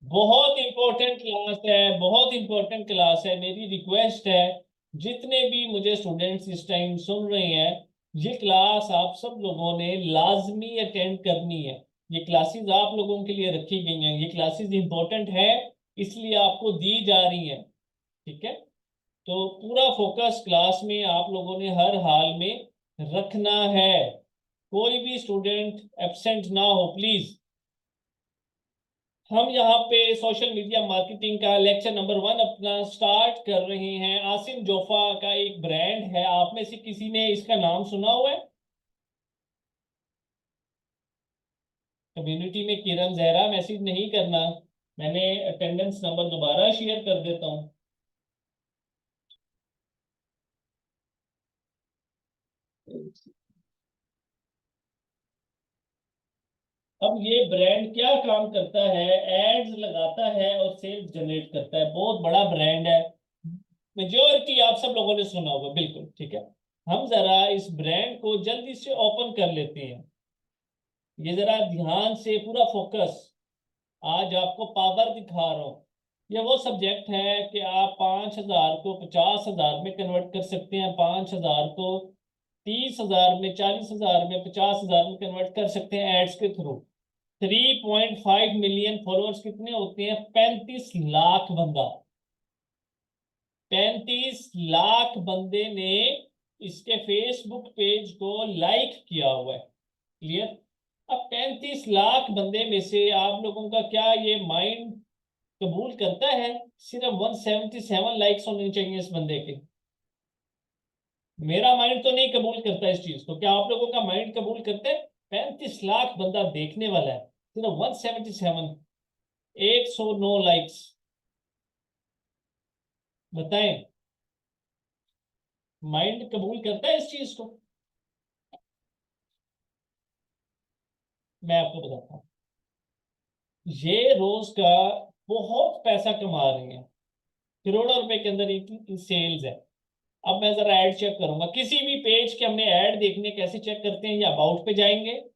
बहुत important class है, बहुत इंपॉर्टेंट क्लास है। मेरी रिक्वेस्ट है, जितने भी मुझे स्टूडेंट्स इस टाइम सुन रहे हैं, ये क्लास आप सब लोगों ने लाजमी अटेंड करनी है। ये क्लासेस आप लोगों के लिए रखी गई हैं, ये क्लासेस इंपॉर्टेंट है, इसलिए आपको दी जा रही हैं। ठीक है, तो पूरा फोकस क्लास में आप लोगों ने हर हाल में रखना है। कोई भी स्टूडेंट एब्सेंट ना हो प्लीज। हम यहाँ पे सोशल मीडिया मार्केटिंग का लेक्चर नंबर 1 अपना स्टार्ट कर रहे हैं। आसिम जोफा का एक ब्रांड है, आप में से किसी ने इसका नाम सुना हुआ है? कम्युनिटी में किरण जहरा मैसेज नहीं करना, मैंने अटेंडेंस नंबर दोबारा शेयर कर देता हूँ। अब ये ब्रांड क्या काम करता है? एड्स लगाता है और सेल्स जनरेट करता है। बहुत बड़ा ब्रांड है, मेजोरिटी आप सब लोगों ने सुना होगा, बिल्कुल ठीक है। हम जरा इस ब्रांड को जल्दी से ओपन कर लेते हैं। ये जरा ध्यान से पूरा फोकस, आज आपको पावर दिखा रहा हूँ। ये वो सब्जेक्ट है कि आप 5,000 को 50,000 में कन्वर्ट कर सकते हैं, 5,000 को 30,000 में, 40,000 में, 50,000 में कन्वर्ट कर सकते हैं एड्स के थ्रू। 3.5 मिलियन फॉलोअर्स कितने होते हैं? 35 लाख बंदा। 35 लाख बंदे ने इसके फेसबुक पेज को लाइक किया हुआ है। क्लियर? अब 35 लाख बंदे में से आप लोगों का क्या ये माइंड कबूल करता है? सिर्फ 177 लाइक्स होने चाहिए इस बंदे के। मेरा माइंड तो नहीं कबूल करता इस चीज को, क्या आप लोगों का माइंड कबूल करते हैं? 35 लाख बंदा देखने वाला है, सिर्फ 177, 109 लाइक्स। बताएं, माइंड कबूल करता है इस चीज को? मैं आपको बताता हूँ, ये रोज का बहुत पैसा कमा रहे हैं, करोड़ों रुपए के अंदर इनकी सेल्स है। अब मैं जरा ऐड चेक करूंगा, किसी भी पेज के हमने ऐड देखने कैसे चेक करते हैं? या अबाउट पे जाएंगे,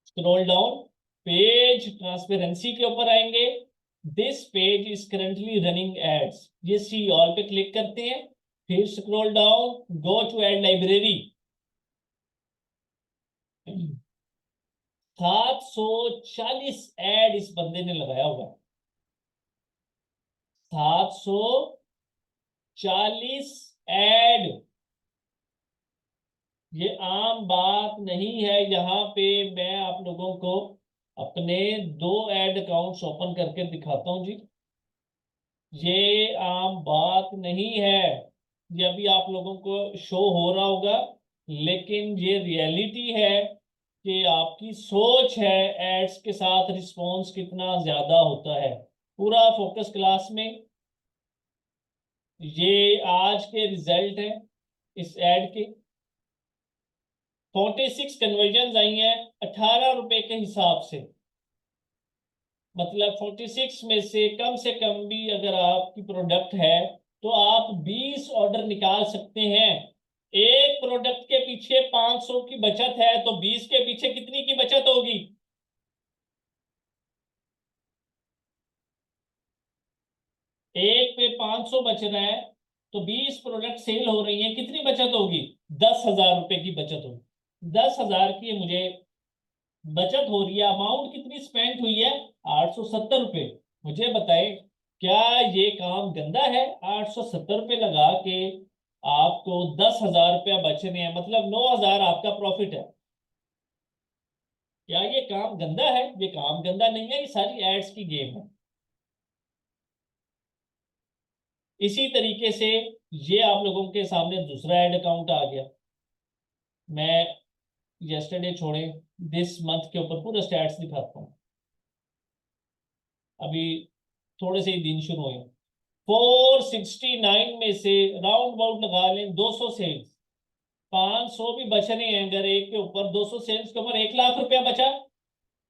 स्क्रॉल डाउन, पेज ट्रांसपेरेंसी के ऊपर आएंगे, this page is currently running ads, ये सी ऑल पे क्लिक करते हैं। फिर scroll down, go to ad library. 740 ad इस बंदे ने लगाया हुआ है। 740 एड, ये आम बात नहीं है। यहाँ पे मैं आप लोगों को अपने 2 एड अकाउंट्स ओपन करके दिखाता हूँ जी। ये आम बात नहीं है, ये अभी आप लोगों को शो हो रहा होगा, लेकिन ये रियलिटी है कि आपकी सोच है एड्स के साथ रिस्पॉन्स कितना ज्यादा होता है। पूरा फोकस क्लास में, ये आज के रिजल्ट है इस एड के। 46 कन्वर्जन आई हैं 18 रुपए के हिसाब से। मतलब 46 में से कम भी अगर आपकी प्रोडक्ट है तो आप 20 ऑर्डर निकाल सकते हैं। एक प्रोडक्ट के पीछे 500 की बचत है, तो 20 के पीछे कितनी की बचत होगी? एक पे 500 बच रहा है, तो 20 प्रोडक्ट सेल हो रही हैं, कितनी बचत होगी? 10,000 रुपए की बचत होगी। 10,000 की मुझे बचत हो रही है। अमाउंट कितनी स्पेंड हुई है? 870 रुपये। मुझे बताए, क्या ये काम गंदा है? 870 रुपये लगा के आपको 10,000 रुपया बच रहे हैं, मतलब 9,000 आपका प्रॉफिट है। क्या ये काम गंदा है? ये काम गंदा नहीं है, ये सारी एड्स की गेम है। इसी तरीके से ये आप लोगों के सामने दूसरा एड अकाउंट आ गया। मैं यस्टरडे छोड़े, दिस मंथ के ऊपर पूरा स्टैट्स दिखाता हूँ। अभी थोड़े से ही दिन शुरू हुए। 469 में से राउंड अबाउट लगा लें 200 सेल्स, 500 भी बच रहे हैं। अगर एक के ऊपर 200 सेल्स के ऊपर 1 लाख रुपया बचा,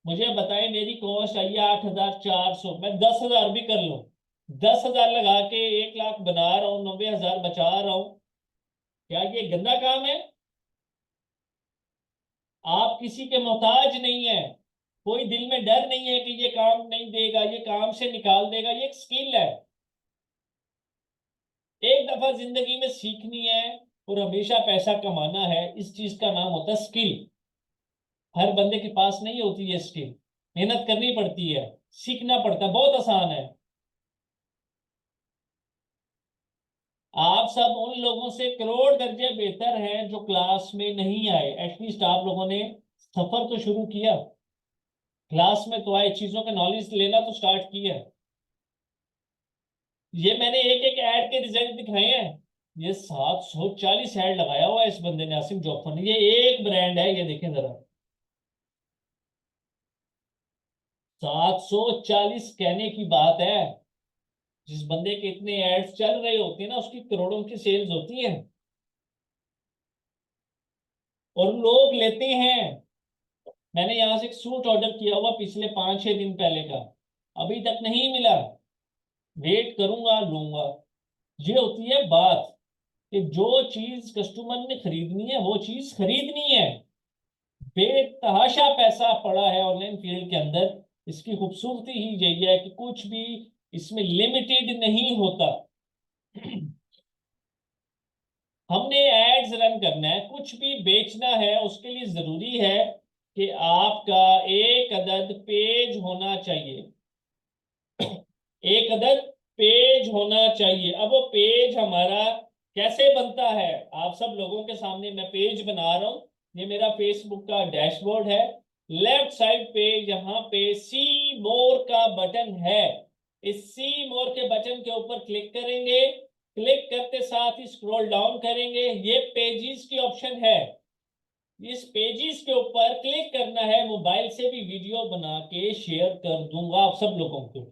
मुझे बताएं मेरी कॉस्ट आई है 8,400, मैं 10,000 भी कर लूं, 10,000 लगा के 1 लाख बना रहा हूँ, 90,000 बचा रहा हूँ। क्या ये गंदा काम है? आप किसी के मोहताज नहीं है। कोई दिल में डर नहीं है कि ये काम नहीं देगा, ये काम से निकाल देगा। ये एक स्किल है, एक दफा जिंदगी में सीखनी है और हमेशा पैसा कमाना है। इस चीज का नाम होता है स्किल। हर बंदे के पास नहीं होती ये स्किल, मेहनत करनी पड़ती है, सीखना पड़ता है, बहुत आसान है। आप सब उन लोगों से करोड़ दर्जे बेहतर हैं जो क्लास में नहीं आए। एटलीस्ट आप लोगों ने सफर तो शुरू किया, क्लास में तो आए, चीजों का नॉलेज लेना तो स्टार्ट किया। ये मैंने एक एक ऐड के रिजल्ट दिखाए हैं। ये 740 ऐड लगाया हुआ है इस बंदे ने, आसिम जॉफर ने। ये एक ब्रांड है, ये देखें जरा, 740 कहने की बात है। जिस बंदे के इतने एड्स चल रहे होते हैं ना, उसकी करोड़ों की सेल्स होती है, और लोग लेते हैं। मैंने यहां से एक सूट ऑर्डर किया हुआ पिछले 5-6 दिन पहले का, अभी तक नहीं मिला। वेट करूंगा, लूंगा। ये होती है बात कि जो चीज कस्टमर ने खरीदनी है वो चीज खरीदनी है। बेतहाशा पैसा पड़ा है ऑनलाइन फील्ड के अंदर। इसकी खूबसूरती ही यही है कि कुछ भी इसमें लिमिटेड नहीं होता। हमने एड्स रन करना है, कुछ भी बेचना है, उसके लिए जरूरी है कि आपका एक अदद पेज होना चाहिए। एक अदद पेज होना चाहिए। अब वो पेज हमारा कैसे बनता है, आप सब लोगों के सामने मैं पेज बना रहा हूं। ये मेरा फेसबुक का डैशबोर्ड है। लेफ्ट साइड पे यहाँ पे सी मोर का बटन है। इस सी मोर के बटन के ऊपर क्लिक करेंगे। क्लिक करते साथ ही स्क्रॉल डाउन करेंगे, ये पेजिस की ऑप्शन है। इस पेजिस के ऊपर क्लिक करना है। मोबाइल से भी वीडियो बना के शेयर कर दूंगा आप सब लोगों को।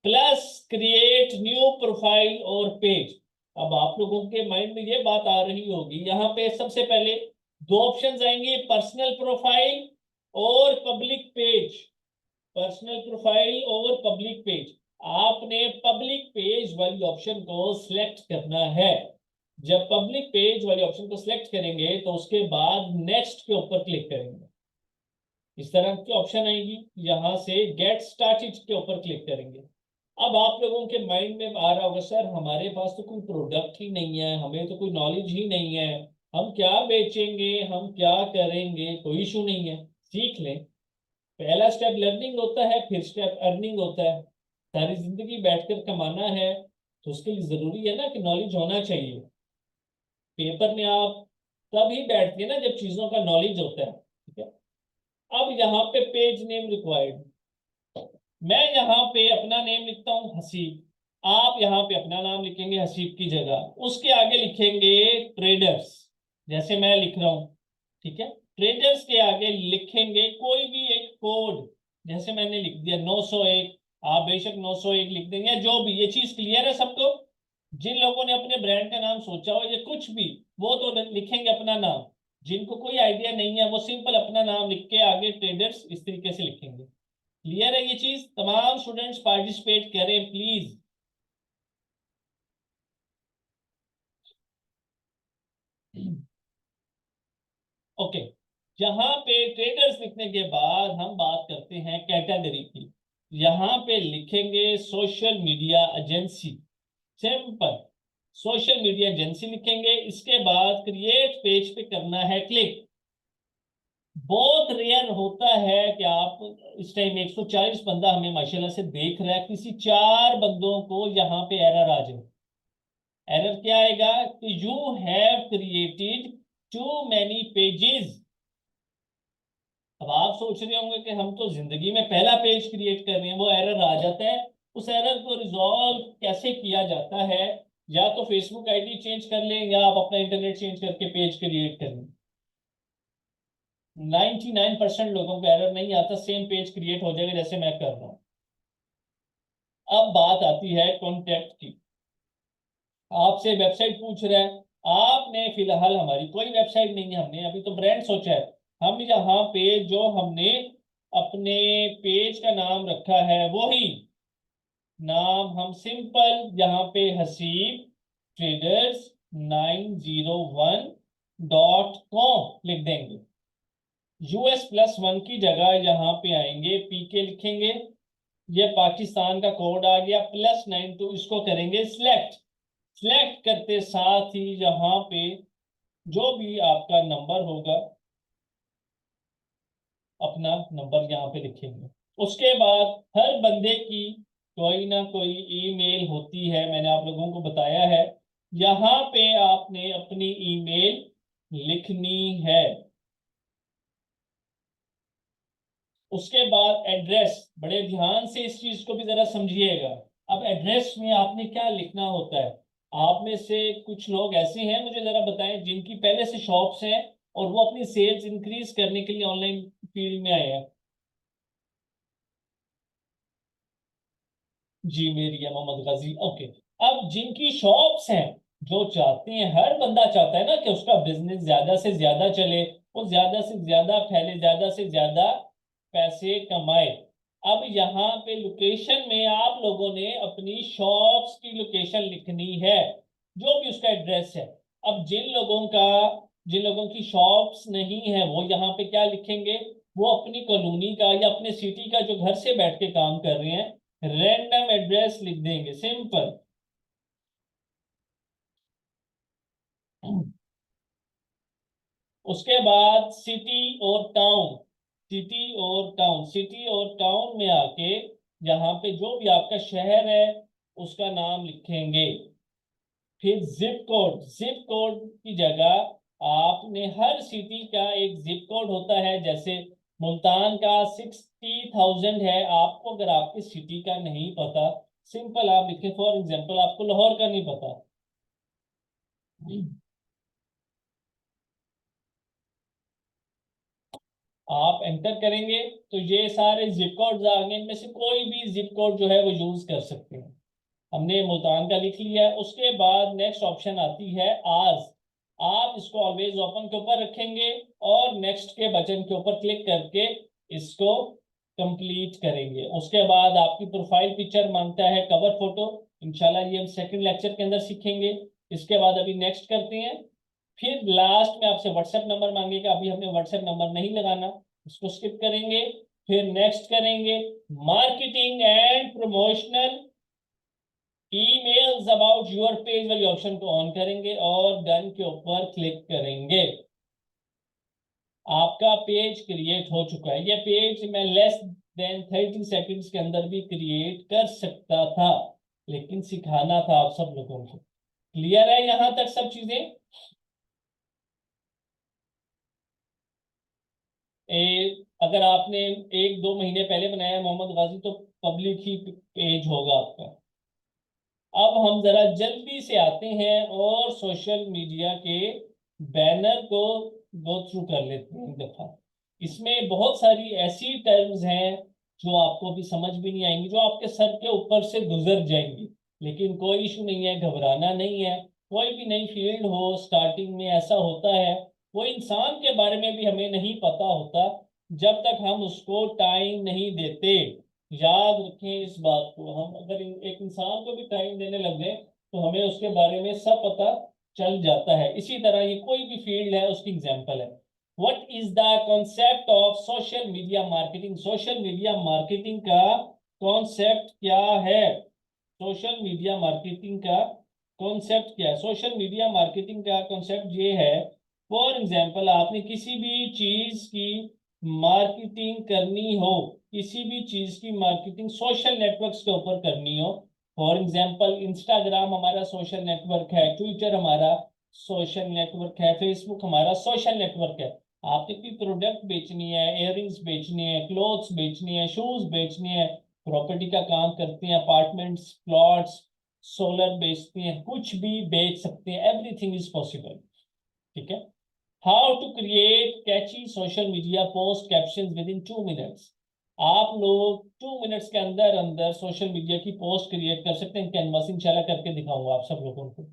प्लस क्रिएट न्यू प्रोफाइल और पेज। अब आप लोगों के माइंड में ये बात आ रही होगी, यहाँ पे सबसे पहले दो ऑप्शंस आएंगे, पर्सनल प्रोफाइल और पब्लिक पेज। पर्सनल प्रोफाइल और पब्लिक पेज। आपने पब्लिक पेज वाली ऑप्शन को सिलेक्ट करना है। जब पब्लिक पेज वाले ऑप्शन को सिलेक्ट करेंगे तो उसके बाद नेक्स्ट के ऊपर क्लिक करेंगे। इस तरह की ऑप्शन आएगी, यहां से गेट स्टार्टेड के ऊपर क्लिक करेंगे। अब आप लोगों के माइंड में आ रहा होगा, सर हमारे पास तो कोई प्रोडक्ट ही नहीं है, हमें तो कोई नॉलेज ही नहीं है, हम क्या बेचेंगे, हम क्या करेंगे। कोई इशू नहीं है, सीख लें। पहला स्टेप लर्निंग होता है, फिर स्टेप अर्निंग होता है। सारी जिंदगी बैठकर कमाना है तो उसके लिए जरूरी है ना कि नॉलेज होना चाहिए। पेपर में आप तभी बैठते हैं ना जब चीजों का नॉलेज होता है, ठीक है। अब यहाँ पे पेज नेम रिक्वायर्ड। मैं यहाँ पे अपना नेम लिखता हूँ हसीब। आप यहाँ पे अपना नाम लिखेंगे हसीब की जगह, उसके आगे लिखेंगे ट्रेडर्स, जैसे मैं लिख रहा हूँ, ठीक है। ट्रेडर्स के आगे लिखेंगे कोई भी एक कोड, जैसे मैंने लिख दिया 901। आप बेशक 901 लिख देंगे, जो भी। ये चीज क्लियर है सबको? जिन लोगों ने अपने ब्रांड का नाम सोचा हो, ये कुछ भी, वो तो लिखेंगे अपना नाम। जिनको कोई आइडिया नहीं है वो सिंपल अपना नाम लिख के आगे ट्रेडर्स इस तरीके से लिखेंगे। क्लियर है ये चीज? तमाम स्टूडेंट्स पार्टिसिपेट करें प्लीज। ओके। यहाँ पे ट्रेडर्स लिखने के बाद हम बात करते हैं कैटेगरी की। यहाँ पे लिखेंगे social media agency, simple. Social media agency लिखेंगे, इसके बाद क्रिएट पेज पे करना है क्लिक। बहुत रेयर होता है कि आप इस टाइम 140 बंदा हमें माशाल्लाह से देख रहा है, किसी 4 बंदों को यहाँ पे एरर आ जाए। एरर क्या आएगा कि you have created too many pages. अब आप सोच रहे होंगे कि हम तो जिंदगी में पहला पेज क्रिएट कर रहे हैं, वो एरर आ जाता है। उस एरर को रिजॉल्व कैसे किया जाता है? या तो फेसबुक आईडी चेंज कर लें, या आप अपना इंटरनेट चेंज करके पेज क्रिएट कर लें। 99% लोगों को एरर नहीं आता, सेम पेज क्रिएट हो जाएगा जैसे मैं कर रहा हूं। अब बात आती है कॉन्टेक्ट की। आपसे वेबसाइट पूछ रहा है, आपने फिलहाल, हमारी कोई वेबसाइट नहीं है, हमने अभी तो ब्रांड सोचा है। हम यहाँ पे जो हमने अपने पेज का नाम रखा है वही नाम हम सिंपल यहाँ पे हसीब ट्रेडर्स 901.com लिख देंगे। US+1 की जगह यहाँ पे आएंगे, PK लिखेंगे, ये पाकिस्तान का कोड आ गया, +9, तो इसको करेंगे सिलेक्ट। सिलेक्ट करते साथ ही यहाँ पे जो भी आपका नंबर होगा, अपना नंबर यहाँ पे लिखेंगे। उसके बाद हर बंदे की कोई ना कोई ईमेल होती है, मैंने आप लोगों को बताया है। यहाँ पे आपने अपनी ईमेल लिखनी है। उसके बाद एड्रेस, बड़े ध्यान से इस चीज को भी जरा समझिएगा। अब एड्रेस में आपने क्या लिखना होता है? आप में से कुछ लोग ऐसे हैं, मुझे जरा बताएं, जिनकी पहले से शॉप्स हैं और वो अपनी सेल्स इंक्रीज करने के लिए ऑनलाइन फील्ड में आए हैं। जी, मेरी है मोहम्मद गाजी, ओके। अब जिनकी शॉप्स हैं, जो चाहते हैं, हर बंदा चाहता है ना कि उसका बिजनेस ज्यादा से ज्यादा चले, वो ज्यादा से ज्यादा फैले, ज्यादा से ज्यादा पैसे कमाए। अब यहाँ पे लोकेशन में आप लोगों ने अपनी शॉप्स की लोकेशन लिखनी है, जो भी उसका एड्रेस है। अब जिन लोगों की शॉप्स नहीं है, वो यहाँ पे क्या लिखेंगे? वो अपनी कॉलोनी का या अपने सिटी का, जो घर से बैठ के काम कर रहे हैं, रैंडम एड्रेस लिख देंगे, सिंपल। उसके बाद सिटी और टाउन में आके यहाँ पे जो भी आपका शहर है उसका नाम लिखेंगे। फिर जिप कोड की जगह आपने, हर सिटी का एक जिप कोड होता है, जैसे मुल्तान का 60,000 है। आपको अगर आपकी सिटी का नहीं पता, सिंपल आप लिखें, फॉर एग्जांपल आपको लाहौर का नहीं पता, आप एंटर करेंगे तो ये सारे जिप कोड्स आ गए। इनमें से कोई भी जिप कोड जो है वो यूज कर सकते हैं। हमने मुल्तान का लिख लिया है। उसके बाद नेक्स्ट ऑप्शन आती है आज। आप इसको ऑलवेज ओपन के ऊपर रखेंगे और नेक्स्ट के बटन के ऊपर क्लिक करके इसको कंप्लीट करेंगे। उसके बाद आपकी प्रोफाइल पिक्चर मांगता है, कवर फोटो, इंशाल्लाह ये हम सेकंड लेक्चर के अंदर सीखेंगे। इसके बाद अभी नेक्स्ट करते हैं। फिर लास्ट में आपसे व्हाट्सएप नंबर मांगेगा, अभी हमने व्हाट्सएप नंबर नहीं लगाना, उसको स्किप करेंगे। फिर नेक्स्ट करेंगे, marketing and promotional emails about your page वाली ऑप्शन को ऑन करेंगे और डन के ऊपर क्लिक करेंगे। आपका पेज क्रिएट हो चुका है। ये पेज मैं लेस देन 30 सेकंड्स के अंदर भी क्रिएट कर सकता था, लेकिन सिखाना था आप सब लोगों को। क्लियर है यहां तक सब चीजें? अगर आपने 1-2 महीने पहले बनाया है मोहम्मद गाजी, तो पब्लिक ही पेज होगा आपका। अब हम जरा जल्दी से आते हैं और सोशल मीडिया के बैनर को गो थ्रू कर लेते हैं एक दफा। इसमें बहुत सारी ऐसी टर्म्स हैं जो आपको भी समझ भी नहीं आएंगी, जो आपके सर के ऊपर से गुजर जाएंगी, लेकिन कोई इशू नहीं है, घबराना नहीं है। कोई भी नई फील्ड हो, स्टार्टिंग में ऐसा होता है, वो इंसान के बारे में भी हमें नहीं पता होता जब तक हम उसको टाइम नहीं देते। याद रखें इस बात को, हम अगर एक इंसान को भी टाइम देने लग गए तो हमें उसके बारे में सब पता चल जाता है। इसी तरह ये कोई भी फील्ड है उसकी एग्जांपल है। What is the concept of social media marketing? Social media marketing का कॉन्सेप्ट क्या है? सोशल मीडिया मार्केटिंग का कॉन्सेप्ट क्या है? सोशल मीडिया मार्केटिंग का कॉन्सेप्ट ये है, फॉर एग्जांपल आपने किसी भी चीज की मार्केटिंग करनी हो, किसी भी चीज की मार्केटिंग सोशल नेटवर्क्स के ऊपर करनी हो, फॉर एग्जांपल इंस्टाग्राम हमारा सोशल नेटवर्क है, ट्विटर हमारा सोशल नेटवर्क है, फेसबुक हमारा सोशल नेटवर्क है। आपने कोई प्रोडक्ट बेचनी है, इयररिंग्स बेचनी है, क्लोथ्स बेचनी है, शूज बेचनी है, प्रॉपर्टी का काम करते हैं, अपार्टमेंट्स, प्लॉट्स, सोलर बेचते हैं, कुछ भी बेच सकते हैं, एवरीथिंग इज पॉसिबल। ठीक है। How to create catchy social media post caption within 2 minutes? आप लोग 2 मिनट्स के अंदर अंदर सोशल मीडिया की पोस्ट क्रिएट कर सकते हैं। कैनवास इंशाल्लाह करके दिखाऊंगा आप सब लोगों को।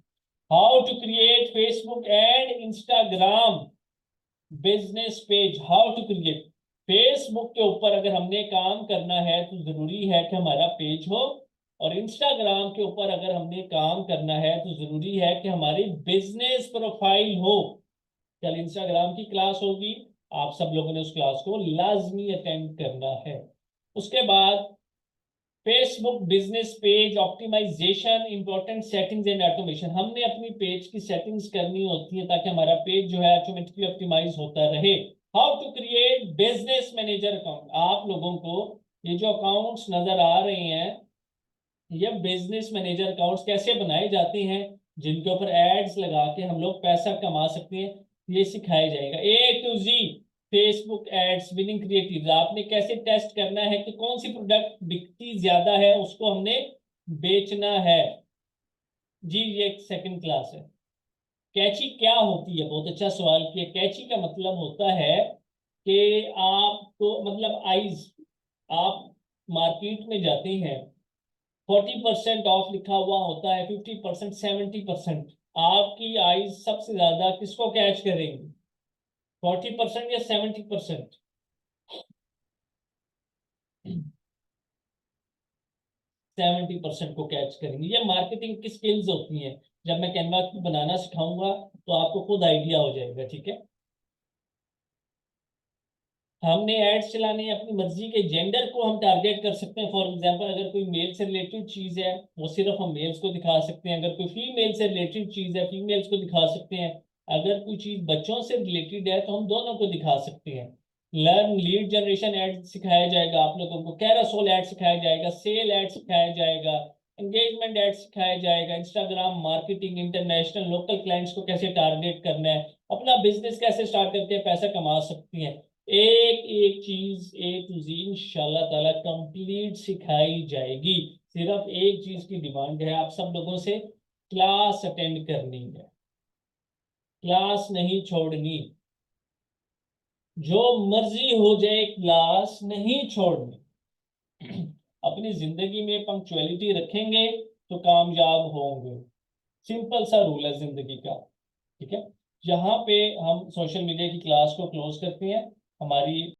How to create Facebook and Instagram business page? How to create Facebook के ऊपर अगर हमने काम करना है तो जरूरी है कि हमारा पेज हो, और इंस्टाग्राम के ऊपर अगर हमने काम करना है तो जरूरी है कि हमारी बिजनेस प्रोफाइल हो। कल इंस्टाग्राम की क्लास होगी, आप सब लोगों ने उस क्लास को लाजमी अटेंड करना है। उसके बाद Facebook business page optimization, important settings and automation. हमने अपनी पेज की सेटिंग्स करनी होती है ताकि हमारा पेज जो है ऑटोमेटिकली ऑप्टिमाइज होता रहे। How to create business manager account. आप लोगों को ये जो अकाउंट्स नजर आ रहे हैं, ये बिजनेस मैनेजर अकाउंट्स कैसे बनाए जाते हैं, जिनके ऊपर एड्स लगा के हम लोग पैसा कमा सकते हैं, ये सिखाया जाएगा। A to Z Facebook ads winning creative. आपने कैसे टेस्ट करना है कि कौन सी प्रोडक्ट बिकती ज्यादा है, उसको हमने बेचना है जी। ये एक सेकंड क्लास है। कैची क्या होती है, बहुत अच्छा सवाल किया। कैची का मतलब होता है कि आपको मतलब आइज, आप मार्केट में जाते हैं, 40% ऑफ लिखा हुआ होता है, 50%, 70%। आपकी आईज सबसे ज्यादा किसको कैच करेंगी, 40% या 70%? 70% को कैच करेंगे। ये मार्केटिंग की स्किल्स होती हैं। जब मैं कैनवा को बनाना सिखाऊंगा तो आपको खुद आइडिया हो जाएगा, ठीक है। हमने एड्स चलाने हैं, अपनी मर्जी के जेंडर को हम टारगेट कर सकते हैं। फॉर एग्जांपल अगर कोई मेल से रिलेटेड चीज है, वो सिर्फ हम मेल्स को दिखा सकते हैं। अगर कोई फीमेल से रिलेटेड चीज है, फीमेल्स को दिखा सकते हैं। अगर कोई चीज बच्चों से रिलेटेड है तो हम दोनों को दिखा सकते हैं। लर्न लीड जनरेशन एड सिखाया जाएगा आप लोगों को, कैरासोल एड सिखाया जाएगा, सेल एड सिखाया जाएगा, एंगेजमेंट एड सिखाया जाएगा, Instagram marketing, international local clients को कैसे टारगेट करना है, अपना बिजनेस कैसे स्टार्ट करके पैसा कमा सकती हैं। एक एक चीज ए टू जी इंशाल्लाह ताला कंप्लीट सिखाई जाएगी। सिर्फ एक चीज की डिमांड है आप सब लोगों से, क्लास अटेंड करनी है, क्लास नहीं छोड़नी। जो मर्जी हो जाए, क्लास नहीं छोड़नी। अपनी जिंदगी में पंक्चुअलिटी रखेंगे तो कामयाब होंगे। सिंपल सा रूल है जिंदगी का, ठीक है। यहाँ पे हम सोशल मीडिया की क्लास को क्लोज करते हैं। हमारी